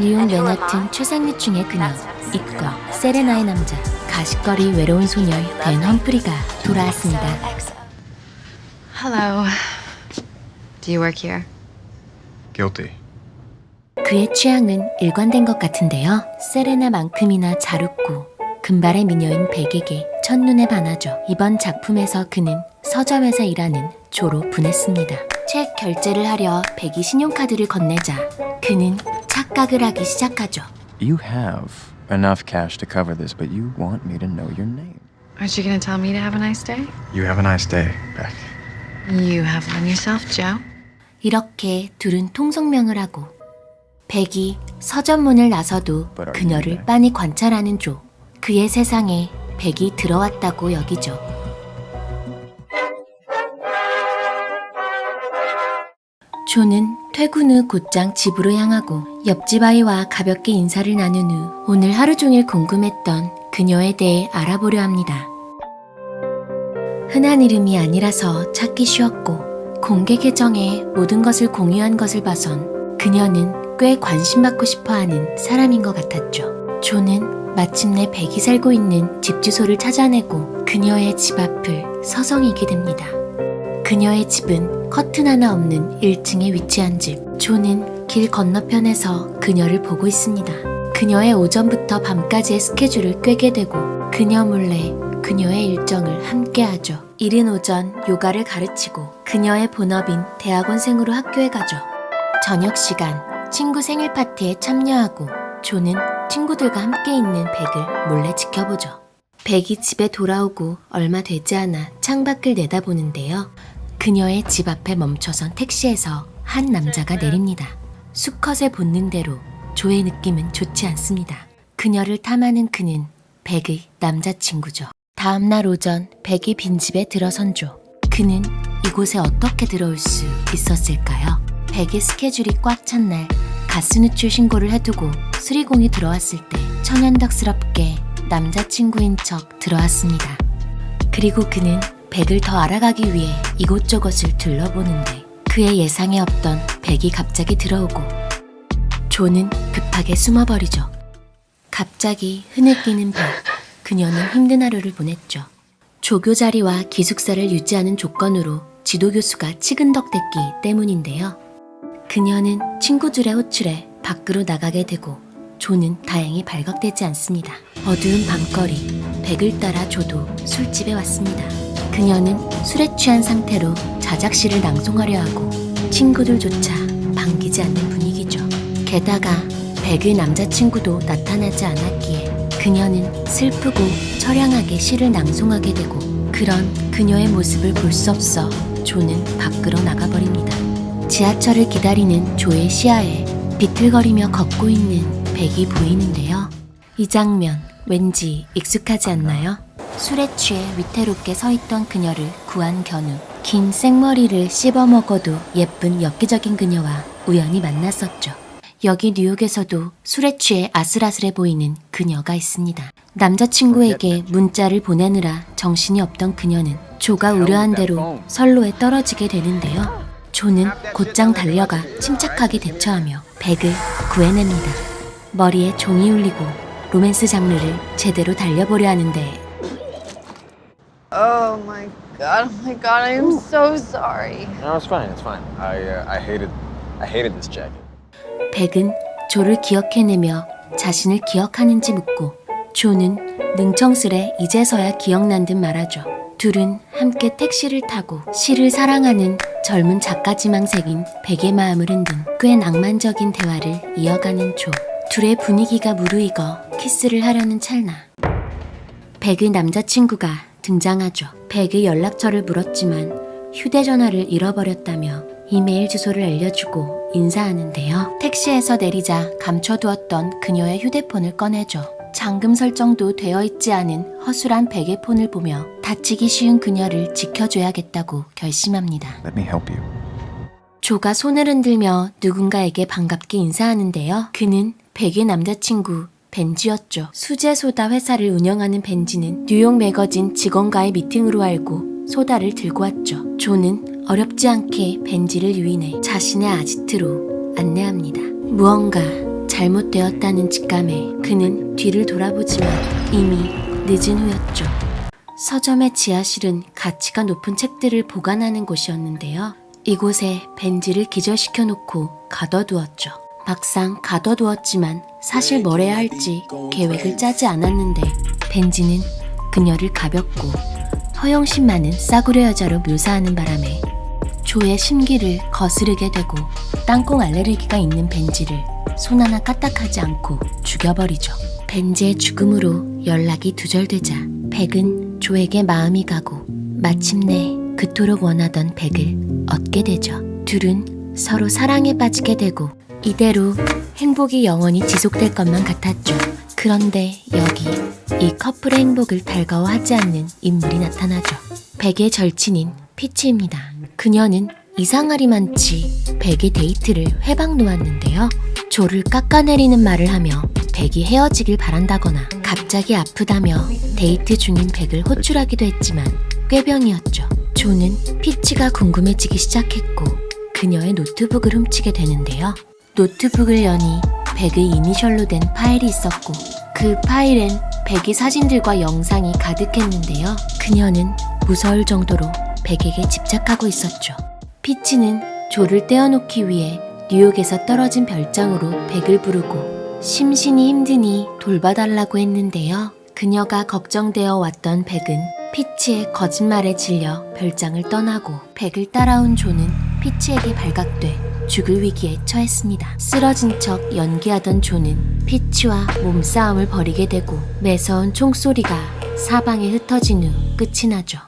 뉴욕 맨하튼 최상위층의 그녀, 이과 세레나의 남자, 가십거리 외로운 소녀 벤 험프리가 돌아왔습니다. Hello. Do you work here? Guilty. 그의 취향은 일관된 것 같은데요. 세레나만큼이나 잘 웃고 금발의 미녀인 백에게 첫눈에 반하죠. 이번 작품에서 그는 서점에서 일하는 조로 분했습니다. 책 결제를 하려 백이 신용카드를 건네자 그는 착각을 하기 시작하죠. You have enough cash to cover this, but you want me to know your name. Aren't you gonna tell me to have a nice day? You have a nice day, Beck. You have one yourself, Joe. 이렇게 둘은 통성명을 하고 백이 서점문을 나서도 그녀를 빤히 관찰하는 조. 그의 세상에 백이 들어왔다고 여기죠. 조는 퇴근 후 곧장 집으로 향하고 옆집 아이와 가볍게 인사를 나눈 후 오늘 하루 종일 궁금했던 그녀에 대해 알아보려 합니다. 흔한 이름이 아니라서 찾기 쉬웠고 공개 계정에 모든 것을 공유한 것을 봐선 그녀는 꽤 관심받고 싶어하는 사람인 것 같았죠. 조는 마침내 백이 살고 있는 집 주소를 찾아내고 그녀의 집 앞을 서성이게 됩니다. 그녀의 집은 커튼 하나 없는 1층에 위치한 집. 조는 길 건너편에서 그녀를 보고 있습니다. 그녀의 오전부터 밤까지의 스케줄을 꿰게 되고 그녀 몰래 그녀의 일정을 함께하죠. 이른 오전 요가를 가르치고 그녀의 본업인 대학원생으로 학교에 가죠. 저녁 시간 친구 생일 파티에 참여하고 조는 친구들과 함께 있는 백을 몰래 지켜보죠. 백이 집에 돌아오고 얼마 되지 않아 창밖을 내다보는데요. 그녀의 집 앞에 멈춰선 택시에서 한 남자가 내립니다. 수컷의 본능대로 조의 느낌은 좋지 않습니다. 그녀를 탐하는 그는 백의 남자친구죠. 다음날 오전 백이 빈집에 들어선 조. 그는 이곳에 어떻게 들어올 수 있었을까요? 백의 스케줄이 꽉 찬 날 가스누출 신고를 해두고 수리공이 들어왔을 때 천연덕스럽게 남자친구인 척 들어왔습니다. 그리고 그는 백을 더 알아가기 위해 이곳저곳을 둘러보는데 그의 예상에 없던 백이 갑자기 들어오고 조는 급하게 숨어버리죠. 갑자기 흐느끼는 백. 그녀는 힘든 하루를 보냈죠. 조교 자리와 기숙사를 유지하는 조건으로 지도교수가 치근덕댔기 때문인데요. 그녀는 친구들의 호출에 밖으로 나가게 되고 조는 다행히 발각되지 않습니다. 어두운 밤거리, 백을 따라 조도 술집에 왔습니다. 그녀는 술에 취한 상태로 자작시를 낭송하려 하고 친구들조차 반기지 않는 분위기죠. 게다가 백의 남자친구도 나타나지 않았기에 그녀는 슬프고 처량하게 시를 낭송하게 되고 그런 그녀의 모습을 볼 수 없어 조는 밖으로 나가버립니다. 지하철을 기다리는 조의 시야에 비틀거리며 걷고 있는 백이 보이는데요. 이 장면 왠지 익숙하지 않나요? 술에 취해 위태롭게 서있던 그녀를 구한 견우. 긴 생머리를 씹어먹어도 예쁜 엽기적인 그녀와 우연히 만났었죠. 여기 뉴욕에서도 술에 취해 아슬아슬해 보이는 그녀가 있습니다. 남자친구에게 문자를 보내느라 정신이 없던 그녀는 조가 우려한 대로 선로에 떨어지게 되는데요. 조는 곧장 달려가 침착하게 대처하며 백을 구해냅니다. 머리에 종이 울리고 로맨스 장르를 제대로 달려보려 하는데 Oh my god, I am so sorry. No, it's fine. It's fine. I hated this jacket. 백은 조를 기억해내며 자신을 기억하는지 묻고 조는 능청스레 이제서야 기억난 듯 말하죠. 둘은 함께 택시를 타고 시를 사랑하는 젊은 작가 지망생인 백의 마음을 흔든 꽤 낭만적인 대화를 이어가는 조. 둘의 분위기가 무르익어 키스를 하려는 찰나 백의 남자친구가 등장하죠. 백의 연락처를 물었지만 휴대전화를 잃어버렸다며 이메일 주소를 알려주고 인사하는데요. 택시에서 내리자 감춰두었던 그녀의 휴대폰을 꺼내죠. 잠금 설정도 되어 있지 않은 허술한 백의 폰을 보며 다치기 쉬운 그녀를 지켜줘야겠다고 결심합니다. Let me help you. 조가 손을 흔들며 누군가에게 반갑게 인사하는데요. 그는 백의 남자친구 벤지였죠. 수제소다 회사를 운영하는 벤지는 뉴욕 매거진 직원과의 미팅으로 알고 소다를 들고 왔죠. 조는 어렵지 않게 벤지를 유인해 자신의 아지트로 안내합니다. 무언가 잘못되었다는 직감에 그는 뒤를 돌아보지만 이미 늦은 후였죠. 서점의 지하실은 가치가 높은 책들을 보관하는 곳이었는데요. 이곳에 벤지를 기절시켜 놓고 가둬두었죠. 막상 가둬두었지만 사실 뭘 해야 할지 계획을 짜지 않았는데 벤지는 그녀를 가볍고 허영심 많은 싸구려 여자로 묘사하는 바람에 조의 심기를 거스르게 되고 땅콩 알레르기가 있는 벤지를 손 하나 까딱하지 않고 죽여버리죠. 벤지의 죽음으로 연락이 두절되자 백은 조에게 마음이 가고 마침내 그토록 원하던 백을 얻게 되죠. 둘은 서로 사랑에 빠지게 되고 이대로 행복이 영원히 지속될 것만 같았죠. 그런데 여기 이 커플의 행복을 달가워하지 않는 인물이 나타나죠. 백의 절친인 피치입니다. 그녀는 이상하리만치 백의 데이트를 회방 놓았는데요. 조를 깎아내리는 말을 하며 백이 헤어지길 바란다거나 갑자기 아프다며 데이트 중인 백을 호출하기도 했지만 꾀병이었죠. 조는 피치가 궁금해지기 시작했고 그녀의 노트북을 훔치게 되는데요. 노트북을 여니 백의 이니셜로 된 파일이 있었고 그 파일엔 백의 사진들과 영상이 가득했는데요. 그녀는 무서울 정도로 백에게 집착하고 있었죠. 피치는 조를 떼어놓기 위해 뉴욕에서 떨어진 별장으로 백을 부르고 심신이 힘드니 돌봐달라고 했는데요. 그녀가 걱정되어 왔던 백은 피치의 거짓말에 질려 별장을 떠나고 백을 따라온 조는 피치에게 발각돼 죽을 위기에 처했습니다. 쓰러진 척 연기하던 조는 피치와 몸싸움을 벌이게 되고 매서운 총소리가 사방에 흩어진 후 끝이 나죠.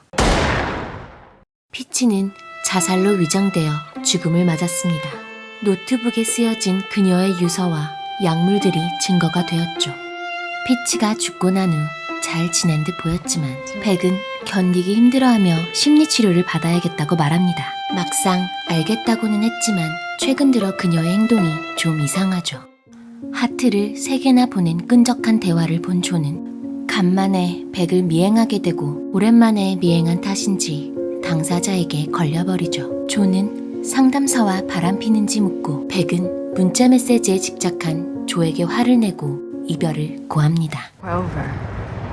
피치는 자살로 위장되어 죽음을 맞았습니다. 노트북에 쓰여진 그녀의 유서와 약물들이 증거가 되었죠. 피치가 죽고 난 후 잘 지낸 듯 보였지만 백은 견디기 힘들어하며 심리치료를 받아야겠다고 말합니다. 막상 알겠다고는 했지만 최근 들어 그녀의 행동이 좀 이상하죠. 하트를 3개나 보낸 끈적한 대화를 본 조는 간만에 백을 미행하게 되고 오랜만에 미행한 탓인지 당사자에게 걸려버리죠. 조는 상담사와 바람피는지 묻고 백은 문자 메시지에 집착한 조에게 화를 내고 이별을 고합니다.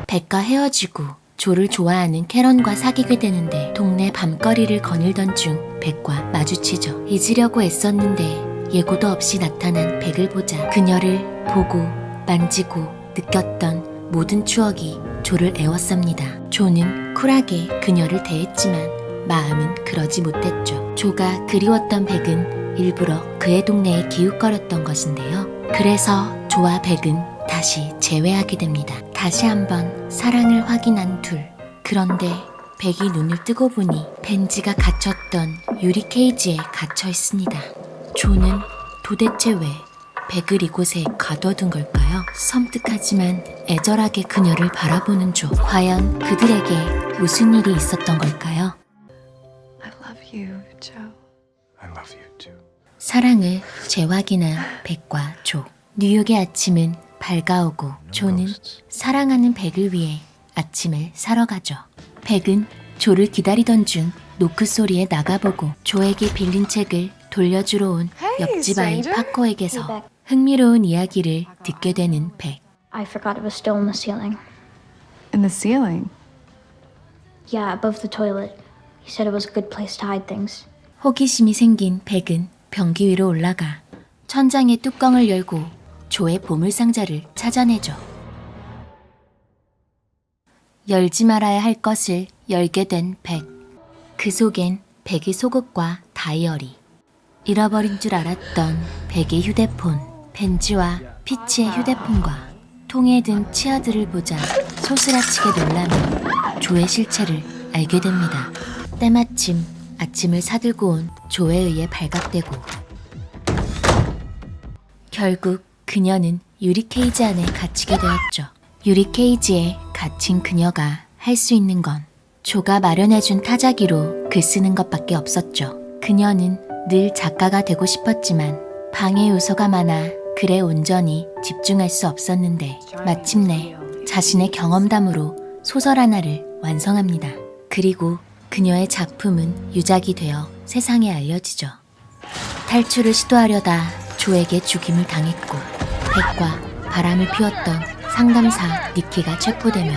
백과 헤어지고 조를 좋아하는 캐런과 사귀게 되는데 동네 밤거리를 거닐던 중 백과 마주치죠. 잊으려고 애썼는데 예고도 없이 나타난 백을 보자 그녀를 보고 만지고 느꼈던 모든 추억이 조를 애웠습니다. 조는 쿨하게 그녀를 대했지만 마음은 그러지 못했죠. 조가 그리웠던 백은 일부러 그의 동네에 기웃거렸던 것인데요. 그래서 조와 백은 다시 재회하게 됩니다. 다시 한번 사랑을 확인한 둘. 그런데 백이 눈을 뜨고 보니 벤지가 갇혔던 유리 케이지에 갇혀 있습니다. 조는 도대체 왜 백을 이곳에 가둬둔 걸까요? 섬뜩하지만 애절하게 그녀를 바라보는 조. 과연 그들에게 무슨 일이 있었던 걸까요? I love you, Joe. I love you too. 사랑을 재확인한 백과 조. 뉴욕의 아침은 밝아오고 조는 사랑하는 백을 위해 아침을 사러 가죠. 백은 조를 기다리던 중 노크 소리에 나가보고 조에게 빌린 책을 돌려주러 온 옆집 아이 stranger. 파코에게서 흥미로운 이야기를 듣게 되는 백. I forgot it was still in the ceiling. In the ceiling. Yeah, above the toilet. He said it was a good place to hide things. 호기심이 생긴 백은 변기 위로 올라가 천장의 뚜껑을 열고 조의 보물상자를 찾아내죠. 열지 말아야 할 것을 열게 된 백. 그 속엔 백의 속옷과 다이어리, 잃어버린 줄 알았던 백의 휴대폰, 벤지와 피치의 휴대폰과 통에 든 치아들을 보자 소스라치게 놀라며 조의 실체를 알게 됩니다. 때마침 아침을 사들고 온 조에 의해 발각되고 결국 그녀는 유리 케이지 안에 갇히게 되었죠. 유리 케이지에 갇힌 그녀가 할 수 있는 건 조가 마련해준 타자기로 글 쓰는 것밖에 없었죠. 그녀는 늘 작가가 되고 싶었지만 방해 요소가 많아 글에 온전히 집중할 수 없었는데 마침내 자신의 경험담으로 소설 하나를 완성합니다. 그리고 그녀의 작품은 유작이 되어 세상에 알려지죠. 탈출을 시도하려다 조에게 죽임을 당했고 백과 바람을 피웠던 상담사 니키가 체포되며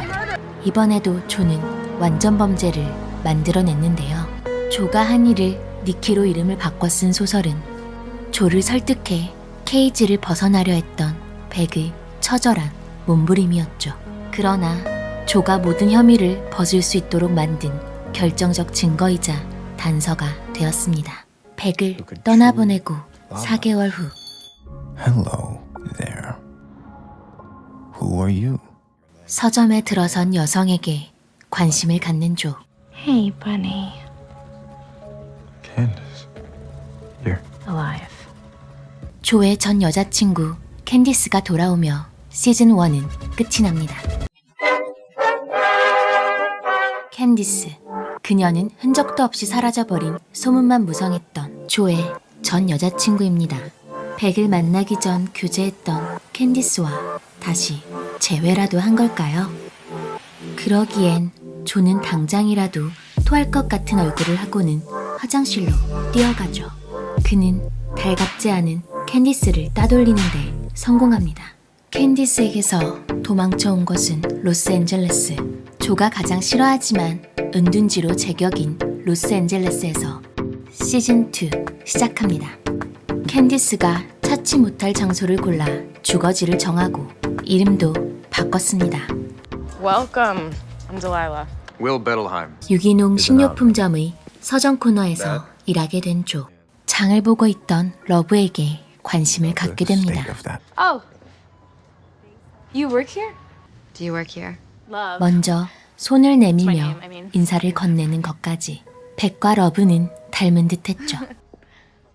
이번에도 조는 완전 범죄를 만들어냈는데요. 조가 한 일을 니키로 이름을 바꿔 쓴 소설은 조를 설득해 케이지를 벗어나려 했던 백의 처절한 몸부림이었죠. 그러나 조가 모든 혐의를 벗을 수 있도록 만든 결정적 증거이자 단서가 되었습니다. 백을 떠나보내고 4개월 후 Hello there. Who are you? 서점에 들어선 여성에게 관심을 갖는 조. Hey, bunny. Candace. Here. Alive. 조의 전 여자친구 캔디스가 돌아오며 시즌 1은 끝이 납니다. 캔디스. 그녀는 흔적도 없이 사라져버린 소문만 무성했던 조의 전 여자친구입니다. 백을 만나기 전 교제했던 캔디스와 다시 재회라도 한 걸까요? 그러기엔 조는 당장이라도 토할 것 같은 얼굴을 하고는 화장실로 뛰어가죠. 그는 달갑지 않은 캔디스를 따돌리는데 성공합니다. 캔디스에게서 도망쳐 온 것은 로스앤젤레스. 조가 가장 싫어하지만 은둔지로 제격인 로스앤젤레스에서 시즌2 시작합니다. 캔디스가 찾지 못할 장소를 골라 주거지를 정하고 이름도 바꿨습니다. Welcome. I'm Delilah. Will Bettelheim. 유기농 식료품점의 서점 코너에서 일하게 된 조. 장을 보고 있던 러브에게 관심을 갖게 The 됩니다. state of that. Oh. You work here? Do you work here? Love. 먼저 손을 내밀며 인사를 건네는 것까지 백과 러브는 닮은 듯했죠.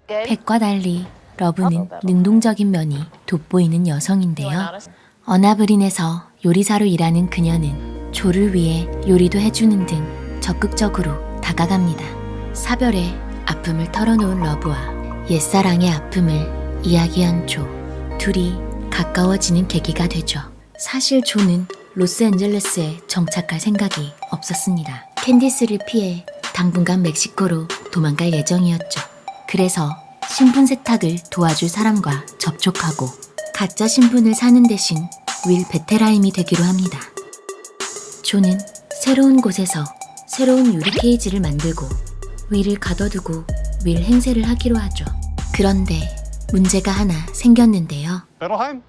백과 달리 러브는 능동적인 면이 돋보이는 여성인데요. 어나브린에서 요리사로 일하는 그녀는 조를 위해 요리도 해주는 등 적극적으로 다가갑니다. 사별의 아픔을 털어놓은 러브와 옛사랑의 아픔을 이야기한 조. 둘이 가까워지는 계기가 되죠. 사실 조는 로스앤젤레스에 정착할 생각이 없었습니다. 캔디스를 피해 당분간 멕시코로 도망갈 예정이었죠. 그래서 신분 세탁을 도와줄 사람과 접촉하고 가짜 신분을 사는 대신 윌 베테라임이 되기로 합니다. 조는 새로운 곳에서 새로운 유리 케이지를 만들고 윌을 가둬두고 윌 행세를 하기로 하죠. 그런데 문제가 하나 생겼는데요. Bettelheim?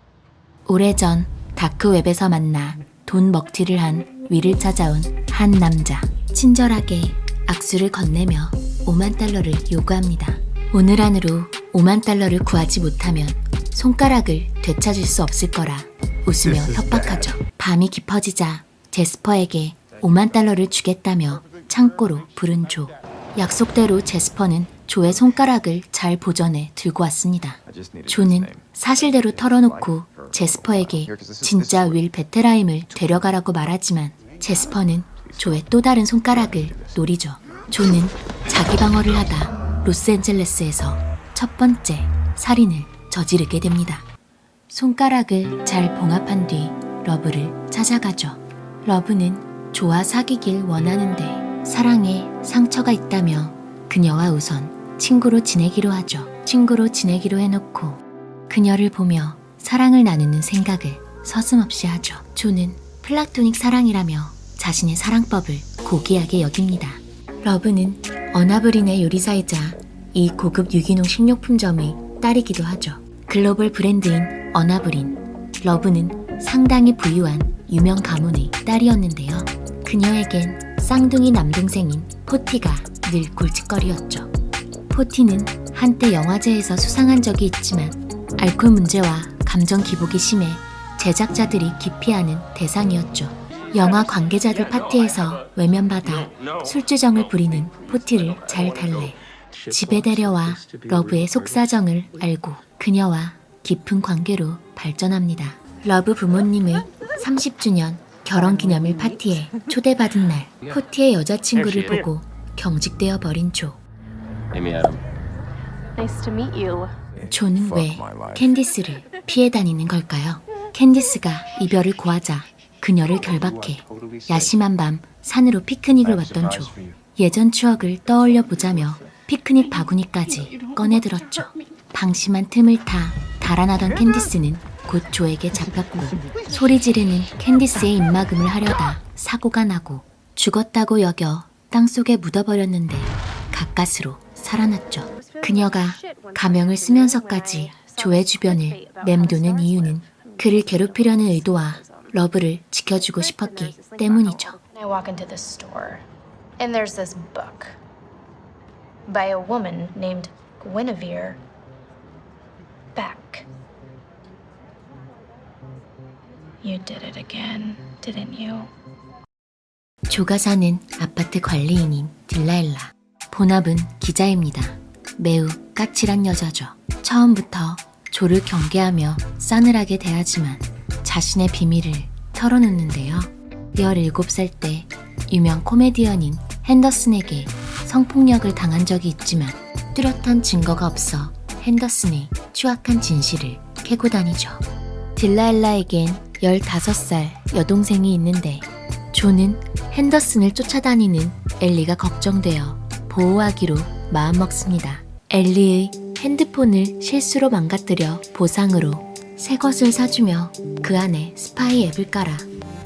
오래전 다크웹에서 만나 돈 먹튀를 한 윌을 찾아온 한 남자. 친절하게 악수를 건네며 5만 달러를 요구합니다. 오늘 안으로 5만 달러를 구하지 못하면 손가락을 되찾을 수 없을 거라 웃으며 협박하죠. 밤이 깊어지자 제스퍼에게 5만 달러를 주겠다며 창고로 부른 조. 약속대로 제스퍼는 조의 손가락을 잘 보존해 들고 왔습니다. 조는 사실대로 털어놓고 제스퍼에게 진짜 윌 베테라임을 데려가라고 말하지만 제스퍼는 조의 또 다른 손가락을 노리죠. 조는 자기 방어를 하다 로스앤젤레스에서 첫 번째 살인을 저지르게 됩니다. 손가락을 잘 봉합한 뒤 러브를 찾아가죠. 러브는 조와 사귀길 원하는데 사랑에 상처가 있다며 그녀와 우선 친구로 지내기로 하죠. 친구로 지내기로 해놓고 그녀를 보며 사랑을 나누는 생각을 서슴없이 하죠. 조는 플라토닉 사랑이라며 자신의 사랑법을 고귀하게 여깁니다. 러브는 어나브린의 요리사이자 이 고급 유기농 식료품점의 딸이기도 하죠. 글로벌 브랜드인 어나브린. 러브는 상당히 부유한 유명 가문의 딸이었는데요. 그녀에겐 쌍둥이 남동생인 포티가 늘 골칫거리였죠. 포티는 한때 영화제에서 수상한 적이 있지만 알코올 문제와 감정 기복이 심해 제작자들이 기피하는 대상이었죠. 영화 관계자들 파티에서 외면받아 술주정을 부리는 포티를 잘 달래 집에 데려와 러브의 속사정을 알고 그녀와 깊은 관계로 발전합니다. 러브 부모님의 30주년 결혼기념일 파티에 초대받은 날 포티의 여자친구를 보고 경직되어 버린 조. Amy Adam. Nice to meet you. 조는 왜 캔디스를 피해 다니는 걸까요? 캔디스가 이별을 고하자 그녀를 결박해 야심한 밤 산으로 피크닉을 왔던 조. 예전 추억을 떠올려 보자며 피크닉 바구니까지 꺼내들었죠. 방심한 틈을 타 달아나던 캔디스는 곧 조에게 잡혔고 소리 지르는 캔디스의 입막음을 하려다 사고가 나고 죽었다고 여겨 땅속에 묻어버렸는데 가까스로 살아났죠. 그녀가 가명을 쓰면서까지 조의 주변을 맴도는 이유는 그를 괴롭히려는 의도와 러브를 지켜주고 싶었기 때문이죠. I walk into this store, and there's this book by a woman named Guinevere Beck. You did it again, didn't you? 조가 사는 아파트 관리인인 딜라일라. 본업은 기자입니다. 매우 까칠한 여자죠. 처음부터 조를 경계하며 싸늘하게 대하지만 자신의 비밀을 털어놓는데요. 17살 때 유명 코미디언인 핸더슨에게 성폭력을 당한 적이 있지만 뚜렷한 증거가 없어 핸더슨의 추악한 진실을 캐고 다니죠. 딜라일라에겐 15살 여동생이 있는데 조는 핸더슨을 쫓아다니는 엘리가 걱정되어 보호하기로 마음먹습니다. 엘리의 핸드폰을 실수로 망가뜨려 보상으로 새 것을 사주며 그 안에 스파이 앱을 깔아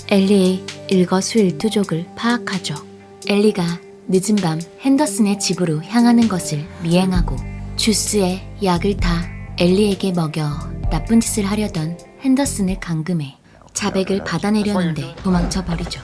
엘리의 일거수일투족을 파악하죠. 엘리가 늦은 밤 핸더슨의 집으로 향하는 것을 미행하고 주스에 약을 타 엘리에게 먹여 나쁜 짓을 하려던 핸더슨을 감금해 자백을 받아내려는데 도망쳐버리죠.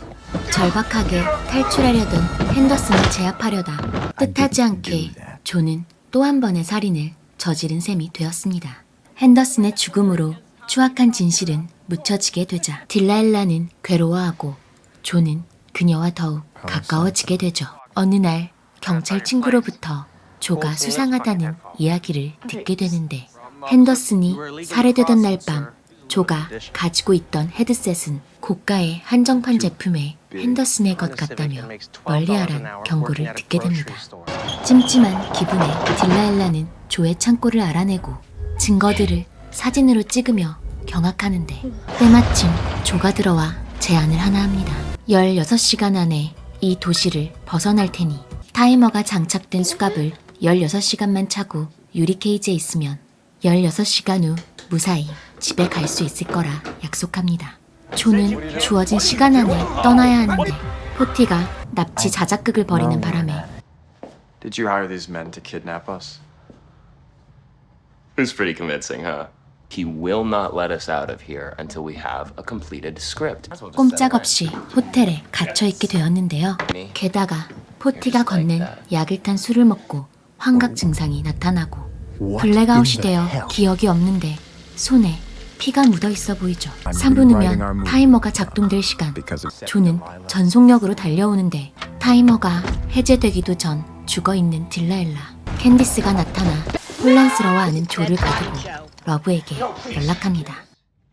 절박하게 탈출하려던 핸더슨을 제압하려다 뜻하지 않게 조는 또 한 번의 살인을 저지른 셈이 되었습니다. 핸더슨의 죽음으로 추악한 진실은 묻혀지게 되자 딜라일라는 괴로워하고 조는 그녀와 더욱 가까워지게 되죠. 어느 날 경찰 친구로부터 조가 수상하다는 이야기를 듣게 되는데 핸더슨이 살해되던 날 밤 조가 가지고 있던 헤드셋은 고가의 한정판 제품의 핸더슨의 것 같다며 멀리하란 경고를 듣게 됩니다. 찜찜한 기분에 딜라일라는 조의 창고를 알아내고 증거들을 사진으로 찍으며 경악하는데 때마침 조가 들어와 제안을 하나 합니다. 16시간 안에 이 도시를 벗어날 테니 타이머가 장착된 수갑을 16시간만 차고 유리 케이지에 있으면 16시간 후 무사히 집에 갈 수 있을 거라 약속합니다. 조는 주어진 시간 안에 떠나야 하는데 포티가 납치 자작극을 벌이는 바람에 Did you hire these men to kidnap us? It was pretty convincing, huh? He will not let us out of here until we have a completed script. 꼼짝없이 호텔에 갇혀있게 되었는데요. 게다가 포티가 건넨 약을 탄 술을 먹고 환각 증상이 나타나고 블랙아웃이 되어 기억이 없는데 손에 피가 묻어있어 보이죠. 3분 후면 타이머가 작동될 시간. 조는 전속력으로 달려오는데 타이머가 해제되기도 전 죽어있는 딜라일라. 캔디스가 나타나 혼란스러워하는 조를 가두고 러브에게 연락합니다.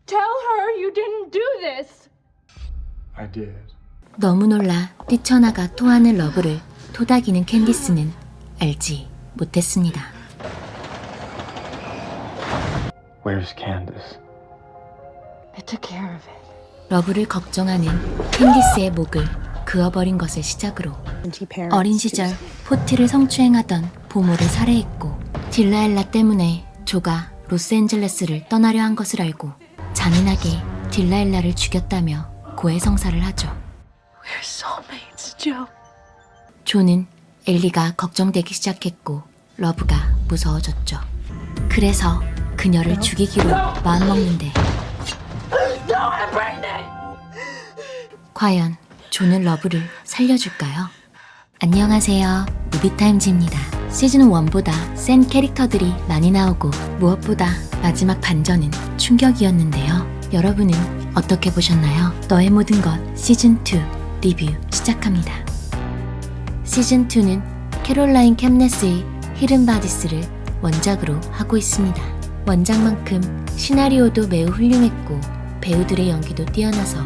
Tell her you didn't do this. I did. 너무 놀라 뛰쳐나가 토하는 러브를 토닥이는 캔디스는 알지 못했습니다. Where's Candace? I took care of it. 러브를 걱정하는 캔디스의 목을 그어버린 것을 시작으로 어린 시절 포티를 성추행하던 부모를 살해했고 딜라일라 때문에 조가 로스앤젤레스를 떠나려 한 것을 알고 잔인하게 딜라일라를 죽였다며 고해성사를 하죠. We're soulmates, Joe. 조는 엘리가 걱정되기 시작했고 러브가 무서워졌죠. 그래서 그녀를 죽이기로 마음먹는데 과연 조는 러브를 살려줄까요? 안녕하세요. 무비타임즈입니다. 시즌 1보다 센 캐릭터들이 많이 나오고 무엇보다 마지막 반전은 충격이었는데요. 여러분은 어떻게 보셨나요? 너의 모든 것 시즌 2 리뷰 시작합니다. 시즌 2는 캐롤라인 캠네스의 히든 바디스를 원작으로 하고 있습니다. 원작만큼 시나리오도 매우 훌륭했고 배우들의 연기도 뛰어나서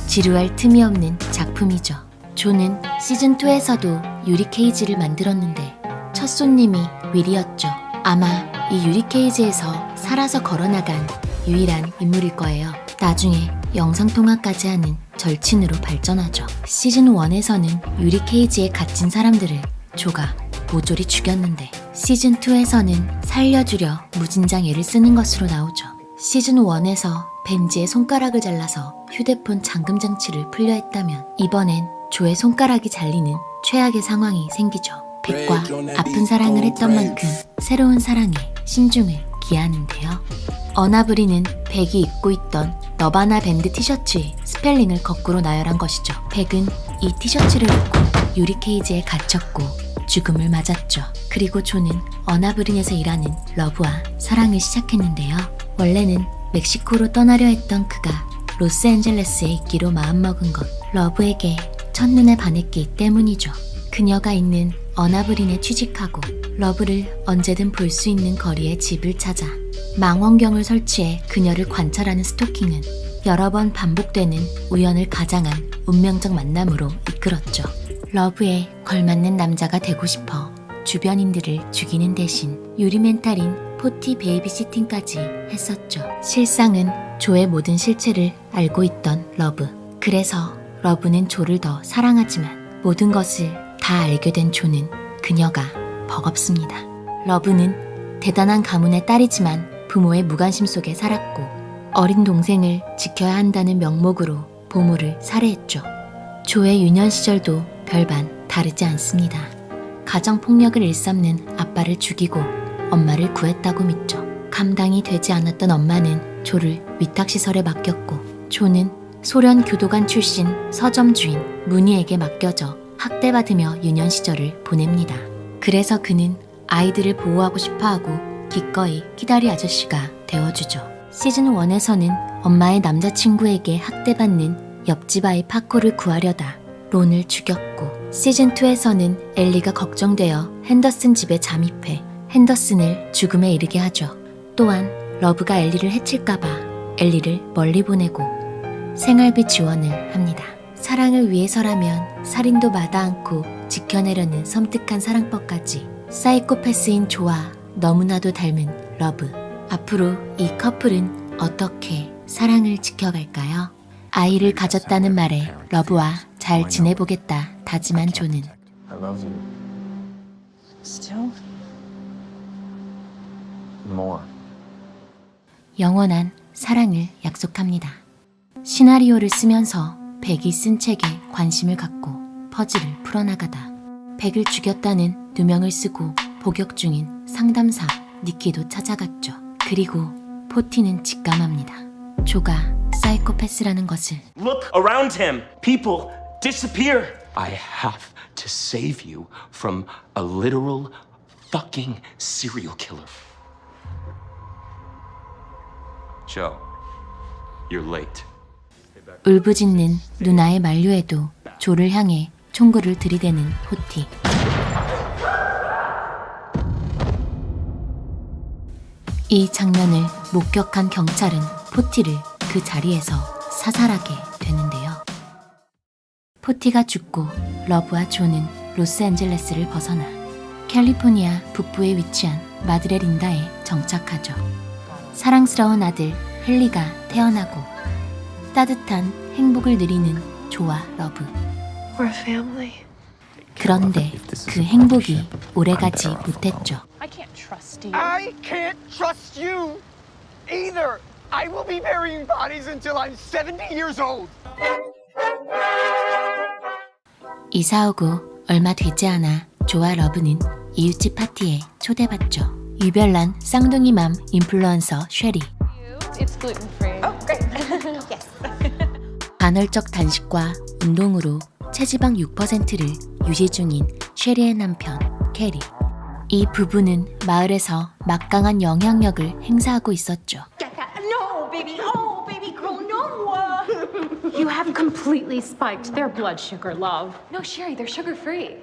지루할 틈이 없는 작품이죠. 조는 시즌2에서도 유리 케이지를 만들었는데 첫 손님이 윌이었죠. 아마 이 유리 케이지에서 살아서 걸어나간 유일한 인물일 거예요. 나중에 영상통화까지 하는 절친으로 발전하죠. 시즌1에서는 유리 케이지에 갇힌 사람들을 조가 모조리 죽였는데 시즌2에서는 살려주려 무진장 애를 쓰는 것으로 나오죠. 시즌 1에서 벤지의 손가락을 잘라서 휴대폰 잠금 장치를 풀려 했다면 이번엔 조의 손가락이 잘리는 최악의 상황이 생기죠. 백과 아픈 사랑을 했던 만큼 새로운 사랑에 신중을 기하는데요. 어나브리는 백이 입고 있던 너바나 밴드 티셔츠의 스펠링을 거꾸로 나열한 것이죠. 백은 이 티셔츠를 입고 유리 케이지에 갇혔고 죽음을 맞았죠. 그리고 조는 어나브린에서 일하는 러브와 사랑을 시작했는데요. 원래는 멕시코로 떠나려 했던 그가 로스앤젤레스에 있기로 마음먹은 건 러브에게 첫눈에 반했기 때문이죠. 그녀가 있는 어나브린에 취직하고 러브를 언제든 볼 수 있는 거리에 집을 찾아 망원경을 설치해 그녀를 관찰하는 스토킹은 여러 번 반복되는 우연을 가장한 운명적 만남으로 이끌었죠. 러브에 걸맞는 남자가 되고 싶어 주변인들을 죽이는 대신 유리멘탈인 포티 베이비시팅까지 했었죠. 실상은 조의 모든 실체를 알고 있던 러브. 그래서 러브는 조를 더 사랑하지만 모든 것을 다 알게 된 조는 그녀가 버겁습니다. 러브는 대단한 가문의 딸이지만 부모의 무관심 속에 살았고 어린 동생을 지켜야 한다는 명목으로 보모를 살해했죠. 조의 유년 시절도 별반 다르지 않습니다. 가정폭력을 일삼는 아빠를 죽이고 엄마를 구했다고 믿죠. 감당이 되지 않았던 엄마는 조를 위탁시설에 맡겼고 조는 소련 교도관 출신 서점 주인 무니에게 맡겨져 학대받으며 유년 시절을 보냅니다. 그래서 그는 아이들을 보호하고 싶어하고 기꺼이 키다리 아저씨가 되어주죠. 시즌 1에서는 엄마의 남자친구에게 학대받는 옆집 아이 파코를 구하려다 론을 죽였고 시즌 2에서는 엘리가 걱정되어 핸더슨 집에 잠입해 핸더슨을 죽음에 이르게 하죠. 또한 러브가 엘리를 해칠까봐 엘리를 멀리 보내고 생활비 지원을 합니다. 사랑을 위해서라면 살인도 마다 않고 지켜내려는 섬뜩한 사랑법까지 사이코패스인 조와 너무나도 닮은 러브. 앞으로 이 커플은 어떻게 사랑을 지켜갈까요? 아이를 가졌다는 말에 러브와 잘 지내보겠다 다짐한 조는 I love you. Still? More. 영원한 사랑을 약속합니다. 시나리오를 쓰면서 백이 쓴 책에 관심을 갖고 퍼즐을 풀어나가다 백을 죽였다는 누명을 쓰고 복역 중인 상담사 니키도 찾아갔죠. 그리고 포티는 직감합니다. 조가 사이코패스라는 것을. Look around him. People disappear. I have to save you from a literal fucking serial killer. Joe, you're late. 울부짖는 누나의 만류에도 조를 향해 총구를 들이대는 포티. 이 장면을 목격한 경찰은 포티를 그 자리에서 사살하게 되는데요. 포티가 죽고 러브와 조는 로스앤젤레스를 벗어나 캘리포니아 북부에 위치한 마드레 린다에 정착하죠. 사랑스러운 아들 헨리가 태어나고 따뜻한 행복을 누리는 조와 러브. We're family. 그런데 그 행복이 오래가지 못했죠. I can't trust you. I can't trust you either. I will be burying bodies until I'm 70 years old. 이사 오고 얼마 되지 않아 조와 러브는 이웃집 파티에 초대받죠. 유별난 쌍둥이맘 인플루언서 쉐리. It's gluten free. Oh, great. 간헐적 단식과 운동으로 체지방 6%를 유지 중인 쉐리의 남편 캐리. 이 부부는 마을에서 막강한 영향력을 행사하고 있었죠. No, baby. Oh, baby girl, no. You have completely spiked their blood sugar, love. No, Sherry, they're sugar free.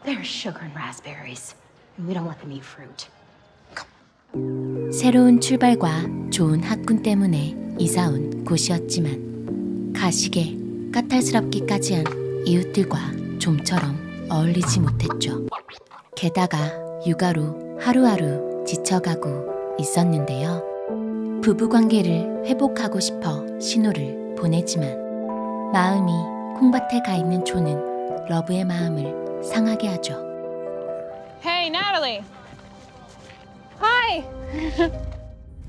There's sugar in raspberries. And we don't let them eat fruit. 새로운 출발과 좋은 학군 때문에 이사온 곳이었지만 가식에 까탈스럽기까지 한 이웃들과 좀처럼 어울리지 못했죠. 게다가 육아로 하루하루 지쳐가고 있었는데요. 부부관계를 회복하고 싶어 신호를 보내지만 마음이 콩밭에 가 있는 조는 러브의 마음을 상하게 하죠. Hey, Natalie. Hi.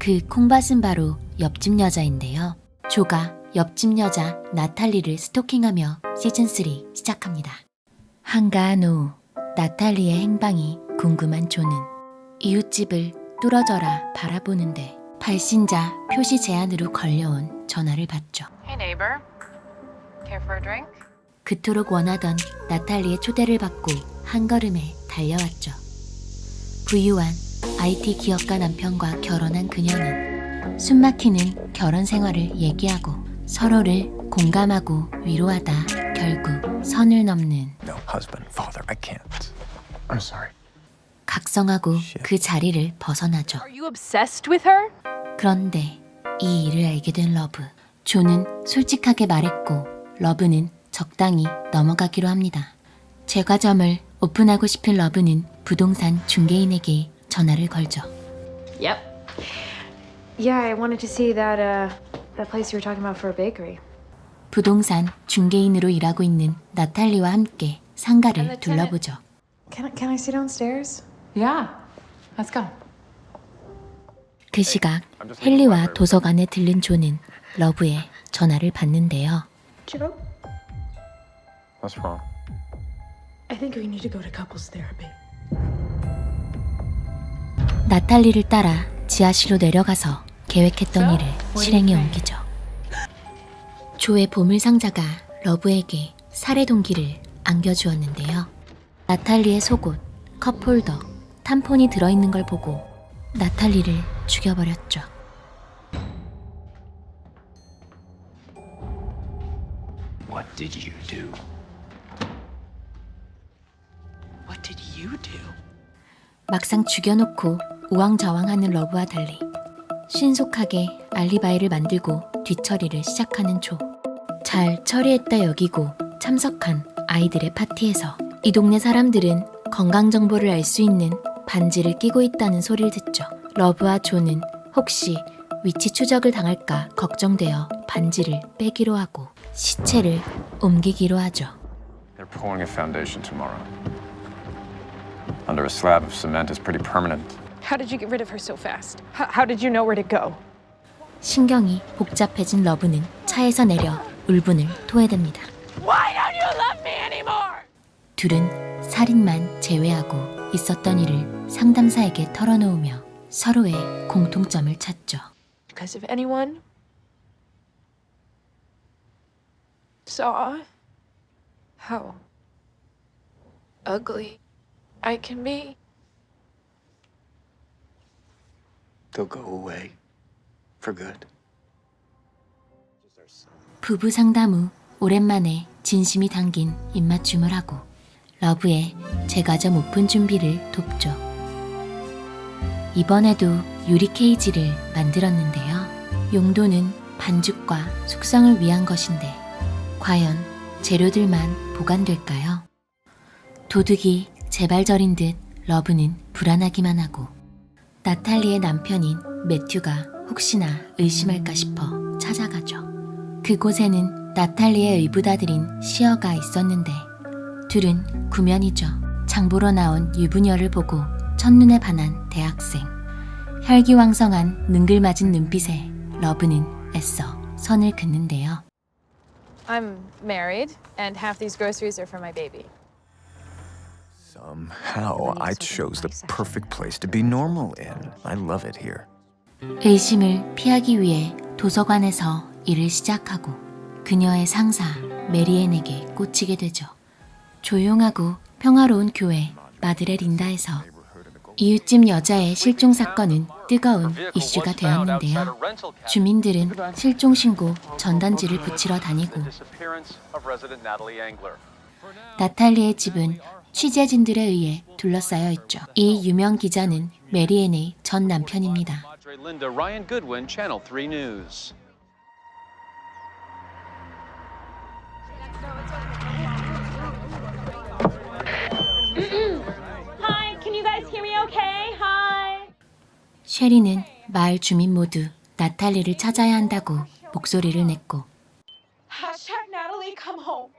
그 콩밭은 바로 옆집 여자인데요. 조가 옆집 여자 나탈리를 스토킹하며 시즌3 시작합니다. 한가한 오후 나탈리의 행방이 궁금한 조는 이웃집을 뚫어져라 바라보는데 발신자 표시 제한으로 걸려온 전화를 받죠. Hey neighbor, care for a drink? 그토록 원하던 나탈리의 초대를 받고 한 걸음에 달려왔죠. 부유한 IT 기업가 남편과 결혼한 그녀는 숨막히는 결혼 생활을 얘기하고 서로를 공감하고 위로하다 결국 선을 넘는 No, husband, father, I can't. I'm sorry. 각성하고 그 자리를 벗어나죠. Are you obsessed with her? 그런데 이 일을 알게 된 러브. 조는 솔직하게 말했고 러브는 적당히 넘어가기로 합니다. 제과점을 오픈하고 싶은 러브는 부동산 중개인에게 전화를 걸죠. Yep. Yeah, I wanted to see that place you were talking about for a bakery. 부동산 중개인으로 일하고 있는 나탈리와 함께 상가를 둘러보죠. Can I sit downstairs? Yeah. Let's go. 그 시각 헨리와 도서관에 들른 조는 러브의 전화를 받는데요. Joe? What's wrong? I think we need to go to couples therapy. 나탈리를 따라 지하실로 내려가서 계획했던 일을 실행에 옮기죠. 조의 보물상자가 러브에게 살해 동기를 안겨주었는데요. 나탈리의 속옷, 컵홀더, 탐폰이 들어있는 걸 보고 나탈리를 죽여버렸죠. What did you do? What did you do? 막상 죽여놓고 우왕좌왕하는 러브와 달리 신속하게 알리바이를 만들고 뒤처리를 시작하는 조. 잘 처리했다 여기고 참석한 아이들의 파티에서 이 동네 사람들은 건강정보를 알 수 있는 반지를 끼고 있다는 소리를 듣죠. 러브와 조는 혹시 위치 추적을 당할까 걱정되어 반지를 빼기로 하고 시체를 옮기기로 하죠. They're pouring a foundation tomorrow. Under a slab of cement is pretty permanent. How did you get rid of her so fast? How did you know where to go? 신경이 복잡해진 러브는 차에서 내려 울분을 토해댑니다. Why don't you love me anymore? 둘은 살인만 제외하고 있었던 일을 상담사에게 털어놓으며 서로의 공통점을 찾죠. Because if anyone saw how ugly I can be, They'll go away for good. 부부 상담 후 오랜만에 진심이 담긴 입맞춤을 하고 러브의 제과점 오픈 준비를 돕죠. 이번에도 유리 케이지를 만들었는데요. 용도는 반죽과 숙성을 위한 것인데 과연 재료들만 보관될까요? 도둑이 제발저린 듯 러브는 불안하기만 하고 나탈리의 남편인 매튜가 혹시나 의심할까 싶어 찾아가죠. 그곳에는 나탈리의 의붓아들인 시어가 있었는데 둘은 구면이죠. 장보러 나온 유부녀를 보고 첫눈에 반한 대학생. 혈기왕성한 능글맞은 눈빛에 러브는 애써 선을 긋는데요. I'm married, and half these groceries are for my baby. Somehow, I chose the perfect place to be normal in. I love it here. 의심을 피하기 위해 도서관에서 일을 시작하고 그녀의 상사 메리앤에게 꽂히게 되죠. 조용하고 평화로운 교회 마드레 린다에서 이웃집 여자의 실종 사건은 뜨거운 이슈가 되었는데요. 주민들은 실종 신고 전단지를 붙이러 다니고 나탈리의 집은 취재진들에 의해 둘러싸여 있죠. 이 유명 기자는 메리앤의 전 남편입니다. Linda Ryan Goodwin, Channel 3 News. Hi, can you guys hear me okay? Hi. 쉐리는 마을 주민 모두 나탈리를 찾아야 한다고 목소리를 냈고 Hashtag Natalie, come home.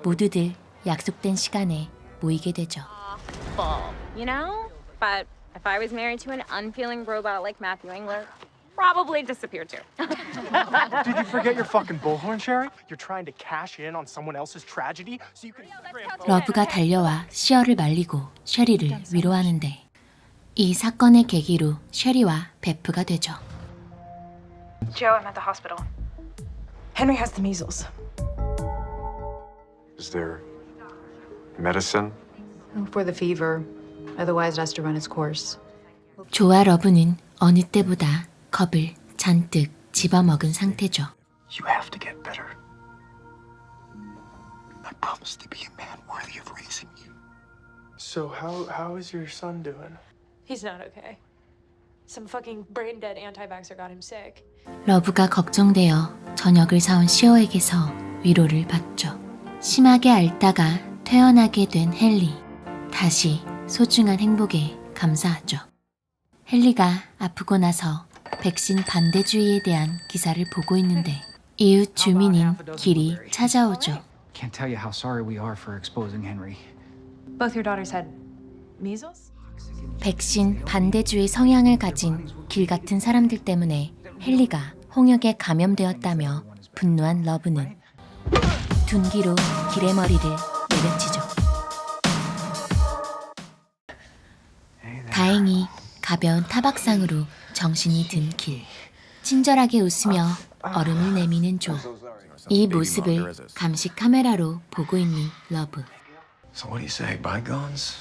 모두들 약속된 시간에 모이게 되죠. You know? But If I was married to an unfeeling robot like Matthew Engler, probably disappear too. Did you forget your fucking bullhorn, Sherry? You're trying to cash in on someone else's tragedy so you can. 러브가 달려와 시어를 말리고 쉐리를 위로하는데 이 사건의 계기로 쉐리와 베프가 되죠. Joe, I'm at the hospital. Henry has the measles. Is there medicine? For the fever. Otherwise, it has to run its course. 조와 러브는 어느 때보다 겁을 잔뜩 집어먹은 상태죠. You have to get better. I promise to be a man worthy of raising you. So how is your son doing? He's not okay. Some fucking brain-dead anti-vaxxer got him sick. 러브가 걱정되어 저녁을 사온 시어에게서 위로를 받죠. 심하게 앓다가 퇴원하게 된 헨리. 다시 소중한 행복에 감사하죠. 헨리가 아프고 나서 백신 반대주의에 대한 기사를 보고 있는데 이웃 주민인 길이 찾아오죠. Can't tell you how sorry we are for exposing Henry. Both your daughters had measles? 백신 반대주의 성향을 가진 길 같은 사람들 때문에 헨리가 홍역에 감염되었다며 분노한 러브는 둔기로 길의 머리를 내려치죠. 다행히 가벼운 타박상으로 정신이 든 길. 친절하게 웃으며 얼음을 내미는 조. 이 모습을 감시 카메라로 보고 있는 러브. So what do you say, bygones?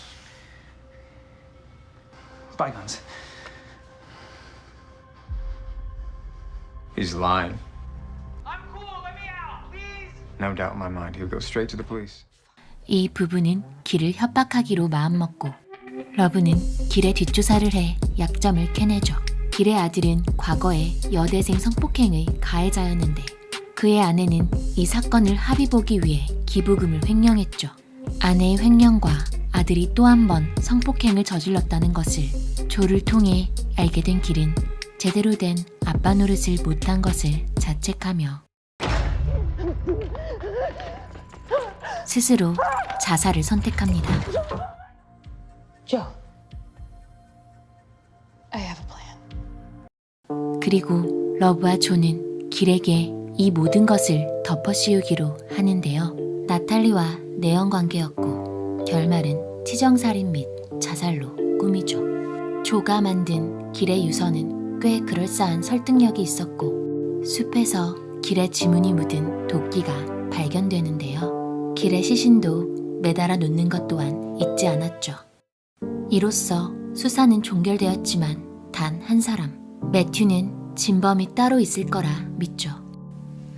Bygones. He's lying. No doubt in my mind, he'll go straight to the police. 이 부부는 길을 협박하기로 마음먹고 러브는 길의 뒷조사를 해 약점을 캐내죠. 길의 아들은 과거에 여대생 성폭행의 가해자였는데 그의 아내는 이 사건을 합의보기 위해 기부금을 횡령했죠. 아내의 횡령과 아들이 또 한 번 성폭행을 저질렀다는 것을 조를 통해 알게 된 길은 제대로 된 아빠 노릇을 못한 것을 자책하며 스스로 자살을 선택합니다. Joe, I have a plan. 그리고 러브와 조는 길에게 이 모든 것을 덮어씌우기로 하는데요. 나탈리와 내연 관계였고 결말은 치정살인 및 자살로 꾸미죠. 조가 만든 길의 유서는 꽤 그럴싸한 설득력이 있었고 숲에서 길의 지문이 묻은 도끼가 발견되는데요. 길의 시신도 매달아 놓는 것 또한 잊지 않았죠. 이로써 수사는 종결되었지만 단 한 사람, 매튜는 진범이 따로 있을 거라 믿죠.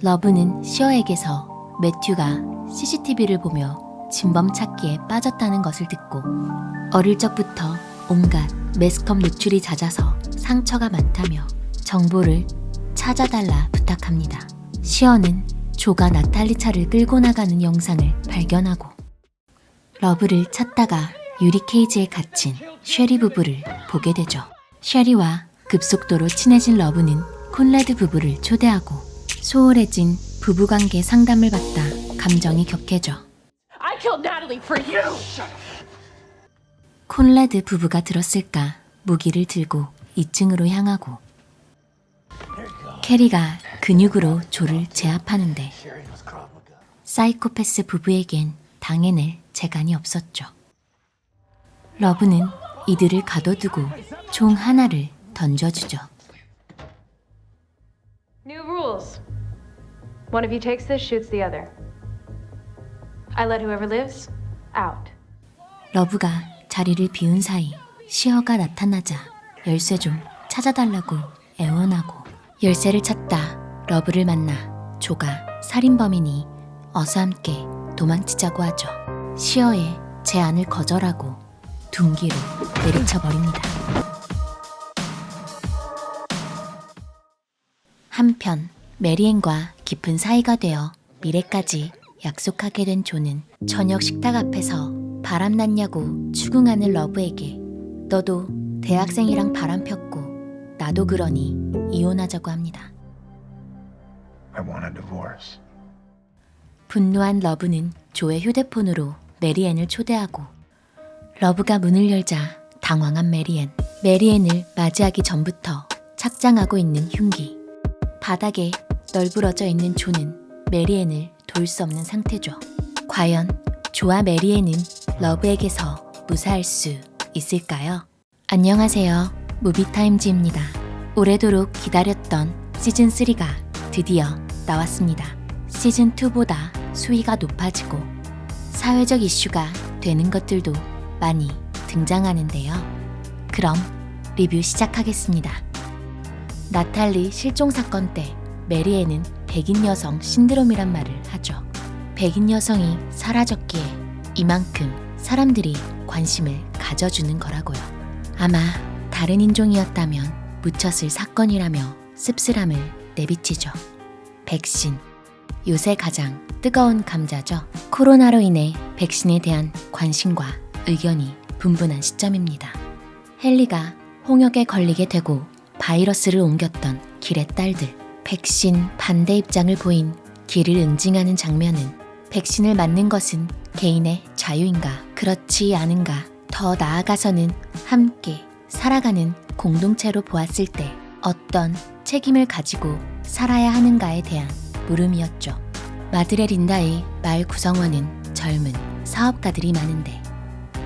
러브는 시어에게서 매튜가 CCTV를 보며 진범 찾기에 빠졌다는 것을 듣고 어릴 적부터 온갖 매스컴 노출이 잦아서 상처가 많다며 정보를 찾아달라 부탁합니다. 시어는 조가 나탈리 차를 끌고 나가는 영상을 발견하고 러브를 찾다가 유리 케이지에 갇힌 쉐리 부부를 보게 되죠. 쉐리와 급속도로 친해진 러브는 콘라드 부부를 초대하고 소홀해진 부부관계 상담을 받다 감정이 격해져. I killed Natalie for you! 콘라드 부부가 들었을까 무기를 들고 2층으로 향하고 캐리가 근육으로 조를 제압하는데 사이코패스 부부에겐 당해낼 재간이 없었죠. 러브는 이들을 가둬두고 총 하나를 던져주죠. New rules. One of you takes this, shoots the other. I let whoever lives out. 러브가 자리를 비운 사이 시어가 나타나자 열쇠 좀 찾아달라고 애원하고 열쇠를 찾다 러브를 만나 조가 살인범이니 어서 함께 도망치자고 하죠. 시어의 제안을 거절하고 둔기로 내리쳐버립니다. 한편 메리앤과 깊은 사이가 되어 미래까지 약속하게 된 조는 저녁 식탁 앞에서 바람났냐고 추궁하는 러브에게 너도 대학생이랑 바람 폈고 나도 그러니 이혼하자고 합니다. I want a divorce. 분노한 러브는 조의 휴대폰으로 메리앤을 초대하고 러브가 문을 열자 당황한 메리앤. 메리앤을 맞이하기 전부터 착장하고 있는 흉기. 바닥에 널브러져 있는 조는 메리앤을 도울 수 없는 상태죠. 과연 조와 메리앤은 러브에게서 무사할 수 있을까요? 안녕하세요. 무비타임즈입니다. 오래도록 기다렸던 시즌3가 드디어 나왔습니다. 시즌2보다 수위가 높아지고 사회적 이슈가 되는 것들도 많이 등장하는데요. 그럼 리뷰 시작하겠습니다. 나탈리 실종 사건 때 메리앤은 백인 여성 신드롬이란 말을 하죠. 백인 여성이 사라졌기에 이만큼 사람들이 관심을 가져주는 거라고요. 아마 다른 인종이었다면 묻혔을 사건이라며 씁쓸함을 내비치죠. 백신, 요새 가장 뜨거운 감자죠. 코로나로 인해 백신에 대한 관심과 의견이 분분한 시점입니다. 헨리가 홍역에 걸리게 되고 바이러스를 옮겼던 길의 딸들, 백신 반대 입장을 보인 길을 응징하는 장면은 백신을 맞는 것은 개인의 자유인가, 그렇지 않은가, 더 나아가서는 함께 살아가는 공동체로 보았을 때 어떤 책임을 가지고 살아야 하는가에 대한 물음이었죠. 마드레 린다의 마을 구성원은 젊은 사업가들이 많은데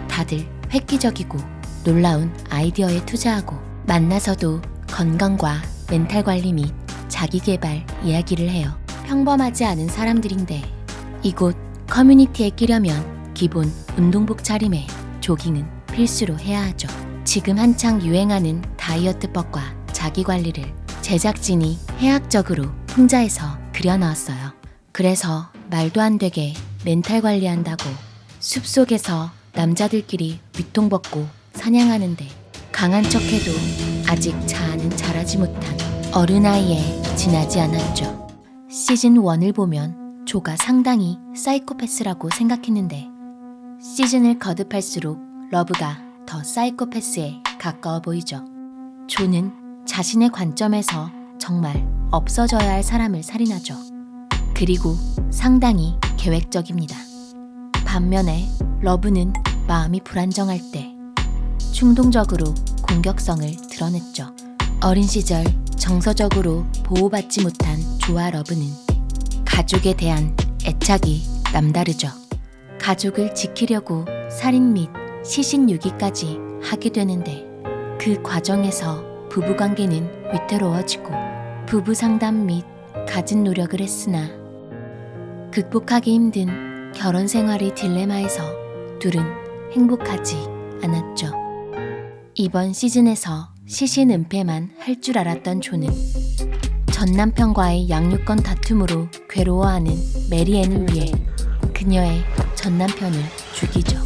다들 획기적이고 놀라운 아이디어에 투자하고 만나서도 건강과 멘탈 관리 및 자기개발 이야기를 해요. 평범하지 않은 사람들인데 이곳 커뮤니티에 끼려면 기본 운동복 차림에 조깅은 필수로 해야 하죠. 지금 한창 유행하는 다이어트법과 자기관리를 제작진이 해학적으로 풍자해서 그려넣었어요. 그래서 말도 안 되게 멘탈 관리한다고 숲속에서 남자들끼리 위통 벗고 사냥하는데 강한 척해도 아직 자아는 자라지 못한 어른아이에 지나지 않았죠. 시즌1을 보면 조가 상당히 사이코패스라고 생각했는데 시즌을 거듭할수록 러브가 더 사이코패스에 가까워 보이죠. 조는 자신의 관점에서 정말 없어져야 할 사람을 살인하죠. 그리고 상당히 계획적입니다. 반면에 러브는 마음이 불안정할 때 충동적으로 공격성을 드러냈죠. 어린 시절 정서적으로 보호받지 못한 조와 러브는 가족에 대한 애착이 남다르죠. 가족을 지키려고 살인 및 시신유기까지 하게 되는데 그 과정에서 부부관계는 위태로워지고 부부 상담 및 갖은 노력을 했으나 극복하기 힘든 결혼 생활의 딜레마에서 둘은 행복하지 않았죠. 이번 시즌에서 시신 은폐만 할 줄 알았던 조는 전 남편과의 양육권 다툼으로 괴로워하는 메리앤을 위해 그녀의 전 남편을 죽이죠.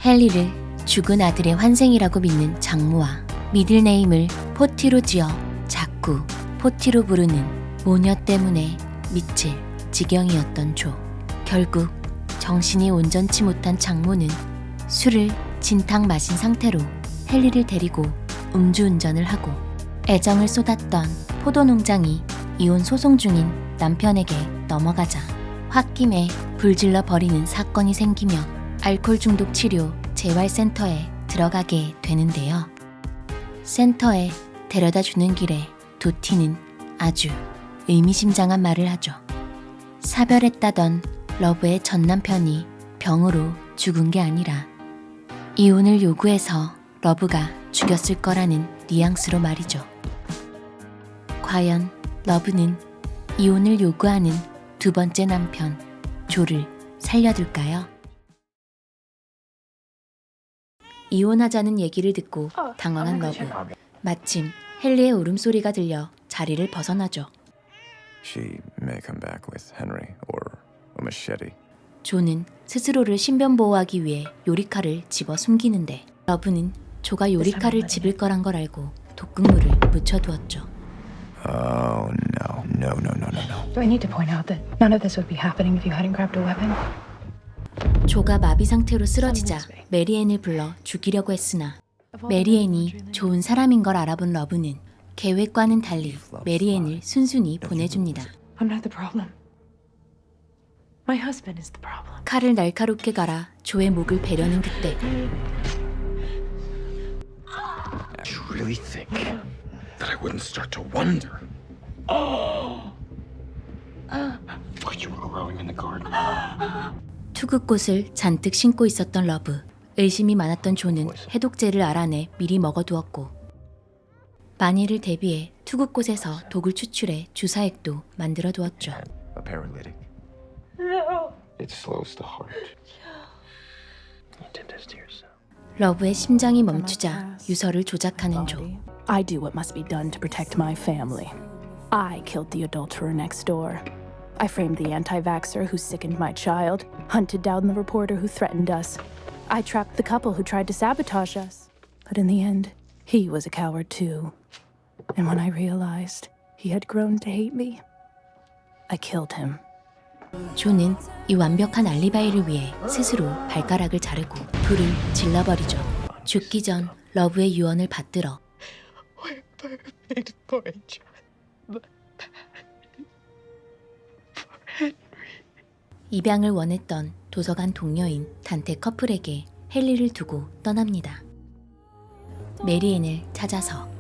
헨리를 죽은 아들의 환생이라고 믿는 장모와 미들네임을 포티로 지어 자꾸 포티로 부르는 모녀 때문에 미칠 지경이었던 조. 결국 정신이 온전치 못한 장모는 술을 진탕 마신 상태로 헨리를 데리고 음주운전을 하고 애정을 쏟았던 포도농장이 이혼 소송 중인 남편에게 넘어가자 홧김에 불질러 버리는 사건이 생기며 알코올 중독 치료 재활센터에 들어가게 되는데요. 센터에 데려다 주는 길에 도티는 아주 의미심장한 말을 하죠. 사별했다던 러브의 전 남편이 병으로 죽은 게 아니라 이혼을 요구해서 러브가 죽였을 거라는 뉘앙스로 말이죠. 과연 러브는 이혼을 요구하는 두 번째 남편 조를 살려둘까요? 이혼하자는 얘기를 듣고 당황한 러브. 마침 헨리의 울음소리가 들려 자리를 벗어나죠. She may come back with Henry or a machete. 조는 스스로를 신변보호하기 위해 요리칼을 집어 숨기는데 러브는 조가 요리칼을 집을 거란 걸 알고 독극물을 묻혀두었죠. Oh no, no, no, no, no, no. Do I need to point out that none of this would be happening if you hadn't grabbed a weapon? 조가 마비 상태로 쓰러지자 메리앤을 불러 죽이려고 했으나 메리앤이 좋은 사람인 걸 알아본 러브는 계획과는 달리 메리앤을 순순히 보내줍니다. I'm not the problem. My husband is the problem. 칼을 날카롭게 갈아 조의 목을 베려는 그때 really think that I wouldn't start to wonder what you were growing in the garden? 투구꽃을 잔뜩 심고 있었던 러브. 의심이 많았던 존은 해독제를 알아내 미리 먹어두었고 만일을 대비해 투구꽃에서 독을 추출해 주사액도 만들어 두었죠. A paralytic. It slows the heart. You did this to yourself. 러브의 심장이 멈추자 유서를 조작하는 조. I do what must be done to protect my family. I killed the adulterer next door. I framed the anti-vaxxer who sickened my child, hunted down the reporter who threatened us. I trapped the couple who tried to sabotage us. But in the end, he was a coward too. And when I realized he had grown to hate me, I killed him. 조는 이 완벽한 알리바이를 위해 스스로 발가락을 자르고 불을 질러버리죠. 죽기 전 러브의 유언을 받들어 입양을 원했던 도서관 동료인 단테 커플에게 헨리를 두고 떠납니다. 메리앤을 찾아서